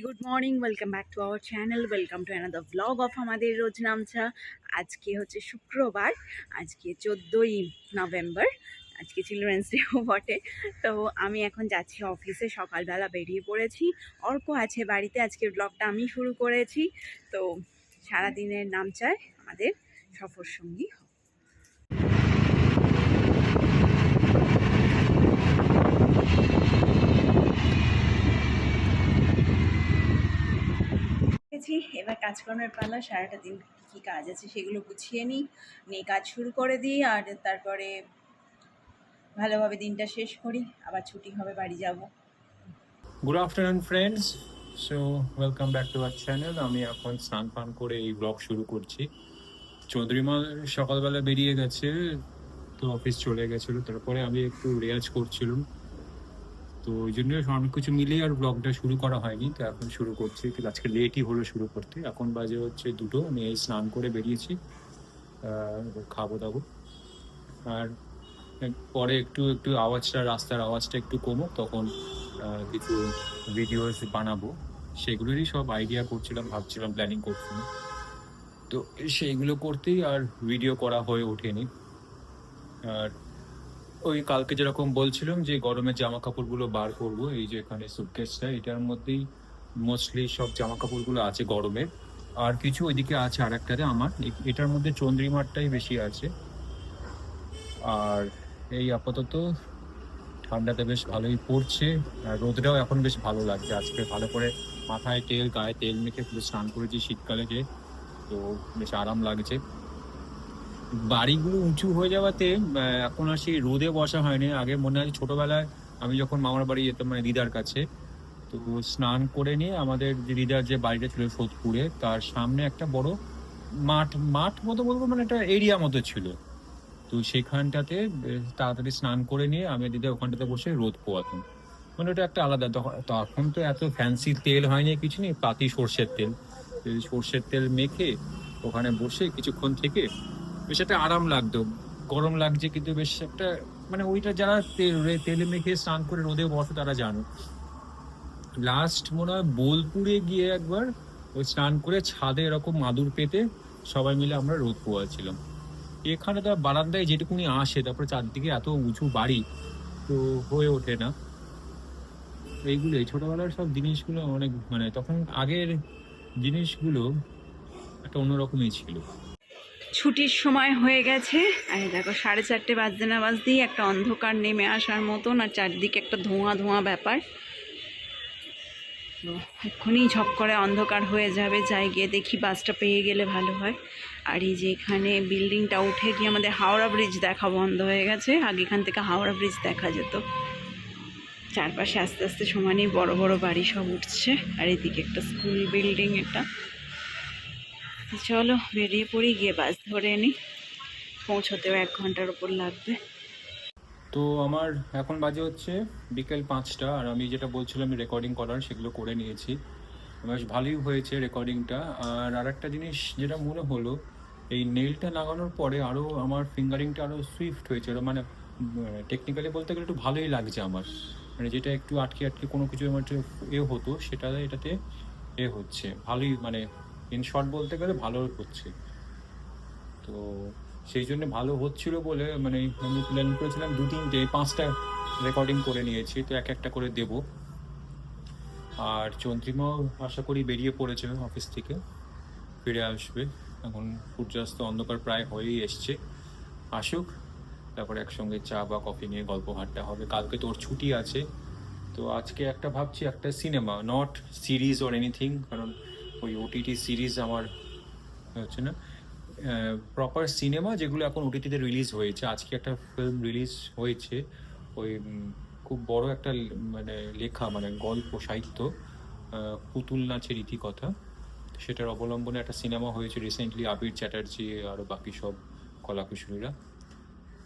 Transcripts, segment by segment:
Good morning, welcome back to our channel, welcome to another blog of আমাদের রোজ নামছা। আজকে হচ্ছে শুক্রবার, আজকে 14ই নভেম্বর, আজকে চিলড্রেন্স ডেও বটে। তো আমি এখন যাচ্ছি অফিসে, সকালবেলা বেরিয়ে পড়েছি। অর্ক আছে বাড়িতে, আজকের ব্লগটা আমি শুরু করেছি। তো সারাদিনের নামচায় আমাদের সফর সঙ্গী। এবার কাজকর্মের পালা, সারাটা দিন কী কাজ আছে সেগুলো গুছিয়ে নিয়ে কাজ শুরু করে দিই, আর তারপরে ভালোভাবে দিনটা শেষ করি, আবার ছুটি হবে, বাড়ি যাব। Good afternoon friends. So welcome back to our channel. আমি এখন স্নান পান করে এই ব্লগ শুরু করছি। চৌধুরীমা সকালবেলা বেরিয়ে গেছে, তো অফিস চলে গেছিলো। তারপরে আমি একটু রেয়াজ করছিলাম, তো ওই জন্য অনেক কিছু মিলিয়ে আর ব্লগটা শুরু করা হয়নি। তো এখন শুরু করছি, কিন্তু আজকে লেটই হলো শুরু করতে। এখন বাজে হচ্ছে 2টো। আমি এই স্নান করে বেরিয়েছি, খাবো দাবো। আর পরে একটু একটু আওয়াজটা, রাস্তার আওয়াজটা একটু কমুক, তখন কিছু ভিডিওস বানাবো। সেগুলোরই সব আইডিয়া করছিলাম, ভাবছিলাম, প্ল্যানিং করছিলাম। তো সেইগুলো করতেই আর ভিডিও করা হয়ে ওঠেনি। আর ওই কালকে যেরকম বলছিলাম যে গরমের জামা কাপড়গুলো বার করবো, এই যে এখানে সুটকেসটা, এটার মধ্যেই মোস্টলি সব জামা কাপড়গুলো আছে গরমের। আর কিছু ওইদিকে আছে আর একটাতে আমার, এটার মধ্যে চন্দ্রিমারটাই বেশি আছে। আর এই আপাতত ঠান্ডাতে বেশ ভালোই পড়ছে, আর রোদটাও এখন বেশ ভালো লাগছে। আজকে ভালো করে মাথায় তেল, গায়ে তেল মেখে পুরো স্নান করেছি শীতকালে, যে তো বেশ আরাম লাগছে। বাড়িগুলো উঁচু হয়ে যাওয়াতে এখন আর সেই রোদে বসা হয়নি। আগে মনে আছে ছোটবেলায় আমি যখন মামার বাড়ি যেতাম, মানে দিদার কাছে, তো স্নান করে নিয়ে আমাদের যে দিদার যে বাড়িটা ছিল সোদপুরে, তার সামনে একটা বড় মাঠ মাঠ মতো বলবো, মানে একটা এরিয়া মতো ছিল। তো সেখানটাতে তাড়াতাড়ি স্নান করে নিয়ে আমি দিদা ওখানটাতে বসে রোদ পোয়াতাম। মানে ওটা একটা আলাদা। তখন তো এত ফ্যান্সি তেল হয়নি, কিছু নেই, পাতি সর্ষের তেল। এই সর্ষের তেল মেখে ওখানে বসে কিছুক্ষণ থেকে বেশ একটা আরাম লাগতো। গরম লাগছে কিন্তু বেশ একটা, মানে ওইটা যারা তেলে মেখে স্নান করে রোদে বসে তারা জানো। লাস্ট মনে হয় বোলপুরে গিয়ে একবার ওই স্নান করে ছাদে এরকম মাদুর পেতে সবাই মিলে আমরা রোদ পোয়াচ্ছিলাম। এখানে তো বারান্দায় যেটুকুনি আসে, তারপরে চারদিকে এত উঁচু বাড়ি, তো হয়ে ওঠে না। এইগুলোই ছোটবেলার সব জিনিসগুলো অনেক, মানে তখন আগের জিনিসগুলো একটা অন্যরকমই ছিল। ছুটির সময় হয়ে গেছে, আর দেখো 4:30 বাজতে না বাজতেই একটা অন্ধকার নেমে আসার মতন, আর চারদিকে একটা ধোঁয়া ধোঁয়া ব্যাপার। তো এক্ষুনি ঝপ করে অন্ধকার হয়ে যাবে, যাই গিয়ে দেখি বাসটা পেয়ে গেলে ভালো হয়। আর এই যে এখানে বিল্ডিংটা উঠে গিয়ে আমাদের হাওড়া ব্রিজ দেখা বন্ধ হয়ে গেছে, আগে এখান থেকে হাওড়া ব্রিজ দেখা যেত। চারপাশে আস্তে আস্তে সমানেই বড় বড় বাড়ি সব উঠছে, আর এদিকে একটা স্কুল বিল্ডিং এটা। চলো বেরিয়ে পড়ি, গিয়ে বাস ধরে নিই, পৌঁছতেও 1 ঘন্টার উপর লাগবে। তো আমার এখন বাজে হচ্ছে বিকেল 5টা, আর আমি যেটা বলছিলাম রেকর্ডিং করার, সেগুলো করে নিয়েছি। বেশ ভালোই হয়েছে রেকর্ডিংটা। আর আরেকটা জিনিস যেটা মনে হলো, এই নেলটা লাগানোর পরে আরও আমার ফিঙ্গারিংটা আরও সুইফট হয়েছে। মানে টেকনিক্যালি বলতে গেলে একটু ভালোই লাগছে আমার। মানে যেটা একটু আটকে আটকে কোনো কিছু আমার একটু হতো, সেটা এটাতে হচ্ছে ভালোই, মানে ইন শর্ট বলতে গেলে ভালো হচ্ছে। তো সেই জন্য ভালো হচ্ছিল বলে মানে আমি প্ল্যান করেছিলাম 2-3-5টা রেকর্ডিং করে নিয়েছি, তো একটা করে দেব। আর চন্দ্রিমাও আশা করি বেরিয়ে পড়েছে অফিস থেকে, ফিরে আসবে। এখন সূর্যাস্ত অন্ধকার প্রায় হয়েই এসছে, আসুক, তারপরে একসঙ্গে চা বা কফি নিয়ে গল্প হাঁটতে হবে। কালকে তোর ছুটি আছে, তো আজকে একটা ভাবছি একটা cinema, not series or anything, কারণ ওই ওটিটি সিরিজ আমার হচ্ছে না। প্রপার সিনেমা যেগুলো এখন ওটিটিতে রিলিজ হয়েছে, আজকে একটা ফিল্ম রিলিজ হয়েছে। ওই খুব বড় একটা মানে লেখা, মানে গল্প সাহিত্য, পুতুল নাচের ইতিকথা, সেটার অবলম্বনে একটা সিনেমা হয়েছে রিসেন্টলি, আবির চ্যাটার্জি আরও বাকি সব কলাকুশলীরা।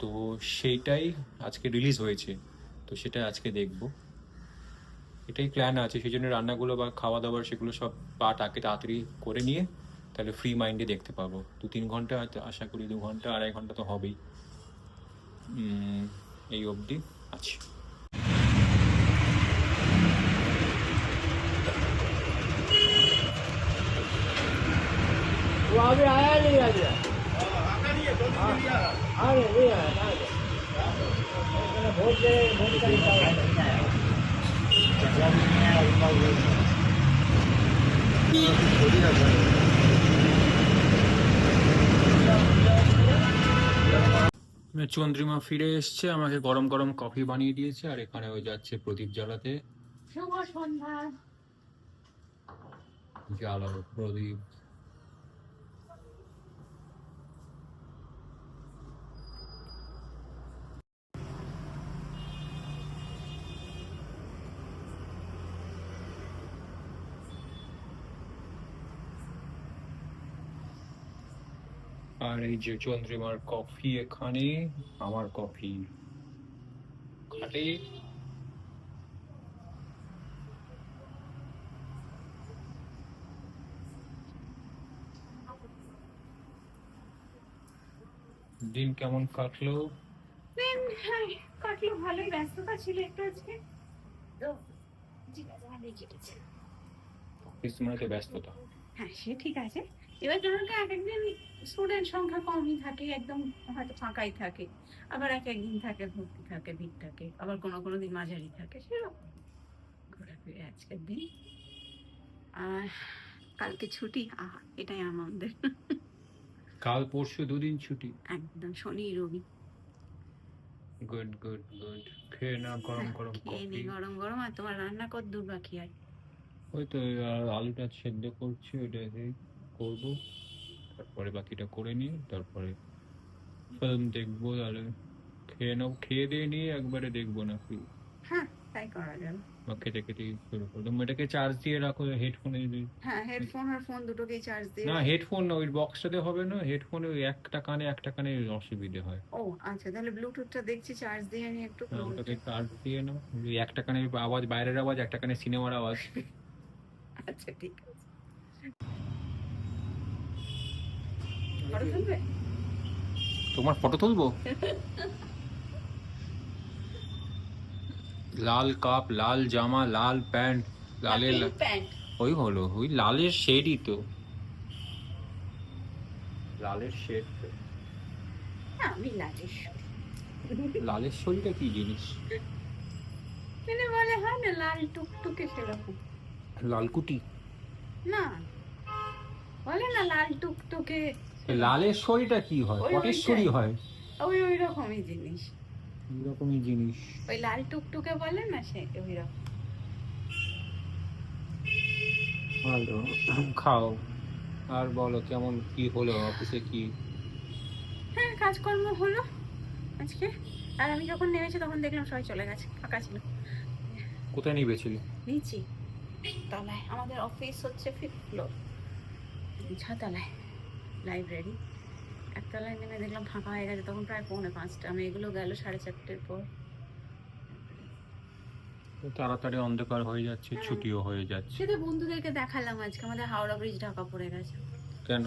তো সেইটাই আজকে রিলিজ হয়েছে, তো সেটা আজকে দেখব, এটাই প্ল্যান আছে। সেই জন্য রান্নাগুলো বা খাওয়া দাওয়ার সেগুলো সব আগে তাড়াতাড়ি করে নিয়ে, তাহলে ফ্রি মাইন্ডে দেখতে পাবো। 2-3 ঘন্টা, আশা করি 2 ঘন্টা 2.5 ঘন্টা তো হবেই। এই অবধি আছে। চন্দ্রিমা ফিরে এসছে, আমাকে গরম গরম কফি বানিয়ে দিয়েছে, আর এখানে ওই যাচ্ছে প্রদীপ জ্বালাতে। শুভ সন্ধ্যা। জ্বালাবো প্রদীপ। আর এই যে চন্দ্রিমার কফি এখানে, আমার কফি খাটে। দিন কেমন কাটলো? দিন কাটলো ভালোই, ব্যস্ততা ছিল একটু আজকে, তো ঠিক আছে, ভালোই কেটেছে। অফিস মানে তো ব্যস্ততা। হ্যাঁ সে ঠিক আছে। এবার ধরুন এক একদিন স্টুডেন্ট সংখ্যা কমই থাকে, একদম হয়তো ফাঁকাই থাকে, আবার এক একদিন থাকে ভর্তি থাকে, ভিড় থাকে, আবার কোনো কোনো দিন মাঝারি থাকে, সেরকম ঘুরে ফিরে আজকের দিন। আর কালকে ছুটি, আহা এটাই আমাদের। কাল পরশু দুদিন ছুটি। একদম শনি রবি। Good good good. খেয়ে না গরম গরম খেয়ে নি কফি। গরম গরম। আর তোমার রান্না কত দূর বাকি আর? ওই তো আলুটা সেদ্ধ করছি, ওটাকে করবো, তারপরে বাকিটা করে নিয়ে তারপরে ফিল্ম দেখবো। তাহলে খেয়ে নেবো, খেয়ে দিয়ে নিয়ে একবারে দেখবো নাকি, হ্যাঁ তাই করা যাবে। বা খেতে খেতে শুরু করবো। এটাকে চার্জ দিয়ে রাখো হেডফোনে। হ্যাঁ হেডফোন আর ফোন দুটোকেই চার্জ দিয়ে না হেডফোন ওই বক্সটাতে হবে না, হেডফোনে ওই একটা কানে অসুবিধে হয়। ও আচ্ছা, তাহলে ব্লুটুথটা দেখছি চার্জ দিয়ে নি একটু। ওটাকে চার্জ দিয়ে নাও, ওই একটা কানে আওয়াজ, বাইরের আওয়াজ, একটা কানে সিনেমার আওয়াজ। আচ্ছা ঠিক আছে। ফটো তুলবে? তোমার ফটো তুলবো? লাল কাপ, লাল জামা, লাল প্যান্ট, লালের প্যান্ট। ওই হলো, ওই লালের শেডই তো, লালের শেড তো। আমি লালেশ্বর। লালের শরীরটা কি জিনিস? মানে বলে হয় না লাল টুকটুকে, সেরকম। লালকুটি? না বলে না লাল টুকটুকে। লালের শরীরটা কি হয়? পটেশ্বরী হয়? ওই ওই রকমই জিনিস। এরকমই জিনিস। ওই লাল টুকটুকে বলে না, সে ওই রকম। ভালো, খাও। আর বলো কেমন কি হলো অফিসে কি? হ্যাঁ কাজকর্ম হলো আজকে। আর আমি যখন নেমেছি তখন দেখলাম সবাই চলে গেছে, ফাঁকা ছিল। কোথায় নিবেছিলে? নিচে তলায়, আমাদের অফিস হচ্ছে 5th ফ্লোর, ছাতলায় লাইব্রেরি। একতলায় নেমে দেখলাম ফাঁকা হয়ে গেছে, তখন প্রায় 4:45। আমি এগুলো গেল 4:30 পর। তাড়াতাড়ি অন্ধকার হয়ে যাচ্ছে, হ্যাঁ। ছুটিও হয়ে যাচ্ছে। সেটা বন্ধুদেরকে দেখালাম আজকে, আমাদের হাওড়া ব্রিজ ঢাকা পড়ে গেছে। কেন?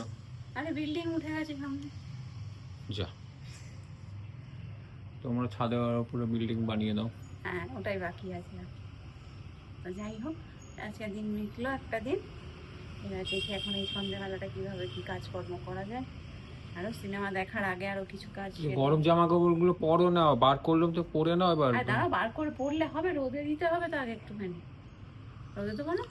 আরে বিল্ডিং উঠে গেছে সামনে। যা, তোমরা ছাদের উপরে বিল্ডিং বানিয়ে দাও। হ্যাঁ ওটাই বাকি আছে আর। তো যাই হোক, আজকে দিন মিটলো একটা দিন। এবার দেখি এখন এই সন্ধ্যেবেলাটা কিভাবে কি কাজকর্ম করা যায়। আরো সিনেমা দেখার আগে আরো কিছু কাজ গরম জামা কাপড় গুলো পরো না, বার করলাম তো পরে নাও এবার। আর দাঁড়া, বার করে পড়লে হবে, রোদে দিতে হবে তো আগে একটুখানি। রোদে দেবো না?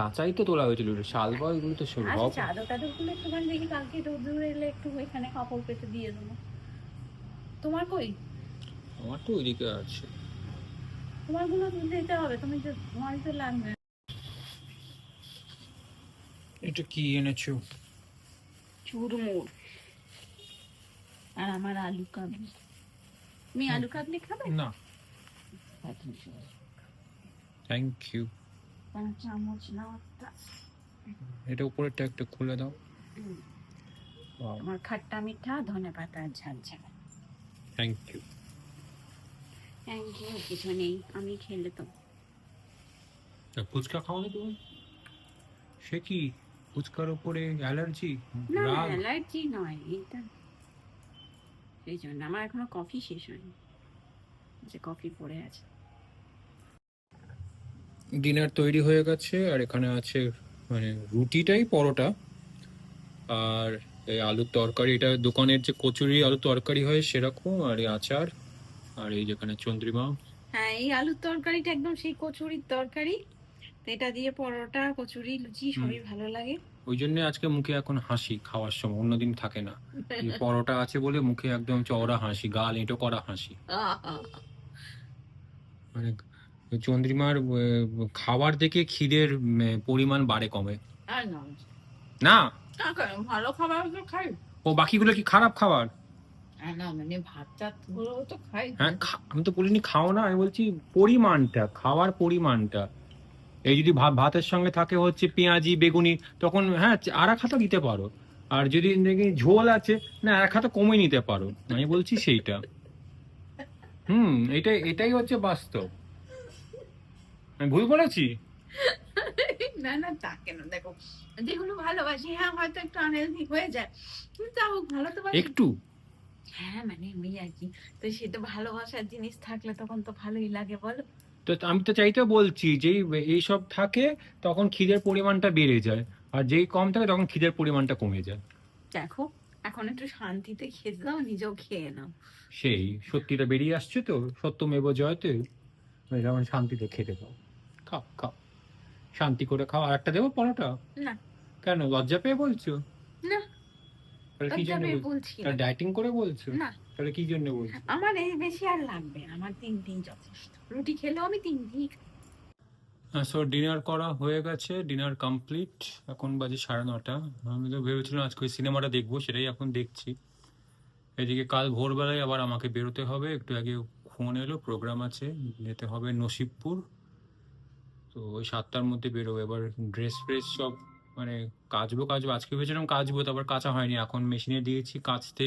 কাঁচাই তো তোলা হয়েছিল, শাল বা এগুলো তো সব আচ্ছা চাদর টাদর গুলো একটুখানি দেখি, কালকে রোদ এলে একটু এখানে কাপড় পেতে দিয়ে দেবো। তোমার কই? আমার তো ওইদিকে আছে। তোমার গুলো দিতে হবে, তুমি তো, তোমারই তো লাগবে। এটা কি এনেছো? চুরমুর আর আমার আলু কাবলি। তুমি আলু কাবলি খাবে? না থ্যাংক ইউ। 5 চামচ নাও একটা। এটা উপরেরটা একটু খুলে দাও। আমার খাট্টা মিঠা ধনে পাতা ঝাল ঝাল। Thank you. থ্যাংক ইউ কিছু নেই, আমি খেলে তো। ফুচকা খাও না তুমি? সে কি, ফুচকার উপরে অ্যালার্জি? না অ্যালার্জি নয় এটা, সেই জন্য আমার এখনো কফি শেষ হয়নি, যে কফি পড়ে আছে। ডিনার তৈরি হয়ে গেছে, আর এখানে আছে মানে রুটিটাই পরোটা, আর এই আলুর তরকারি, এটা দোকানের যে কচুরি আলুর তরকারি হয় সেরকম, আর এই আচার, আর এই যেখানে চন্দ্রিমা। হ্যাঁ, এই আলুর তরকারিটা একদম সেই কচুরির তরকারি। তো এটা দিয়ে পরোটা, কচুরি, লুচি হুম, সবই ভালো লাগে। ওই জন্য আজকে মুখে এখন হাসি খাওয়ার সময়, অন্যদিন থাকে না। এই পরোটা আছে বলে মুখে একদম চওড়া হাসি, গাল এঁটো করা হাসি। মানে চন্দ্রিমার খাবার দেখে খিদের পরিমাণ বাড়ে কমে আর না, না। না কেন, ভালো খাবার তো খাই। ও বাকিগুলো কি খারাপ খাবার? আর না মানে ভাত টাত গুলো তো খাই। হ্যাঁ, আমি তো বলিনি খাও না, আমি বলছি পরিমাণটা, খাওয়ার পরিমাণটা। এই যদি ভাতের সঙ্গে থাকে হচ্ছে পেঁয়াজি বেগুনি, তখন হ্যাঁ আর এক হাতা দিতে পারো। আর যদি দেখি ঝোল আছে, না এক হাতা কমে নিতে পারো, আমি বলছি সেইটা। এটাই এটাই হচ্ছে বাস্তব। আমি ভুল বলেছি? না না, তা কেন, দেখো যেগুলো ভালোবাসি, হ্যাঁ হয়তো একটু আনহেলদি হয়ে যায়, কিন্তু তাও ভালো তো বাসি। একটু। হ্যাঁ মানে ওই আর কি। তো সেটা ভালোবাসার জিনিস থাকলে তখন তো ভালোই লাগে, বলো। তো আমি তো চাইতে বলছি যেই এইসব থাকে তখন খিদের পরিমাণটা বেড়ে যায়, আর যেই কম থাকে তখন খিদের পরিমাণটা কমে যায়। দেখো, এখন একটু শান্তিতে খেতে দাও, নিজেও খেয়ে নাও। সেই সত্যিটা বেরিয়ে আসছে তো, সত্যমেব জয়তে। যেমন শান্তিতে খেতে দাও, খাও খাও, শান্তি করে খাও। আর একটা দেবো পরোটা? না কেন লজ্জা পেয়ে বলছো? না, তাহলে কি লজ্জা জন্য পেয়ে বলছো? বলছি না। তাহলে ডায়েটিং করে বলছো? না, তাহলে কি জন্য বলছো? আমার এই বেশি আর লাগবে না, আমার 3 দিন যথেষ্ট। রুটি খেলেও আমি 3 দিনই খাই। সো ডিনার করা হয়ে গেছে, ডিনার কমপ্লিট। এখন বাজে 9:30। আমি তো ভেবেছিলাম আজকে ওই সিনেমাটা দেখবো, সেটাই এখন দেখছি। এদিকে কাল ভোরবেলায় আবার আমাকে বেরোতে হবে, একটু আগে ফোন এলো, প্রোগ্রাম আছে, যেতে হবে নসিবপুর। তো ওই 7টার মধ্যে বেরোবো। এবার ড্রেস ফ্রেস সব মানে কাচবো কাচবো, আজকে ভেবেছিলাম কাচবো, তারপর কাচা হয়নি, এখন মেশিনে দিয়েছি কাচতে,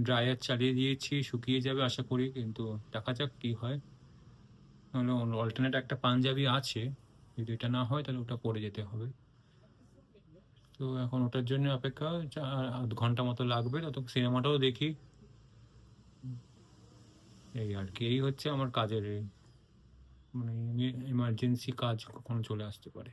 ড্রায়ার চালিয়ে দিয়েছি, শুকিয়ে যাবে আশা করি, কিন্তু দেখা যাক কি হয়। নাহলে অল্টারনেট একটা পাঞ্জাবি আছে, যদি এটা না হয় তাহলে ওটা পরে যেতে হবে। তো এখন ওটার জন্য অপেক্ষা, আধ ঘন্টা মতো লাগবে, তত সিনেমাটাও দেখি। এই আর কি, এই হচ্ছে আমার কাজের মানে এমার্জেন্সি কাজ কখনো চলে আসতে পারে।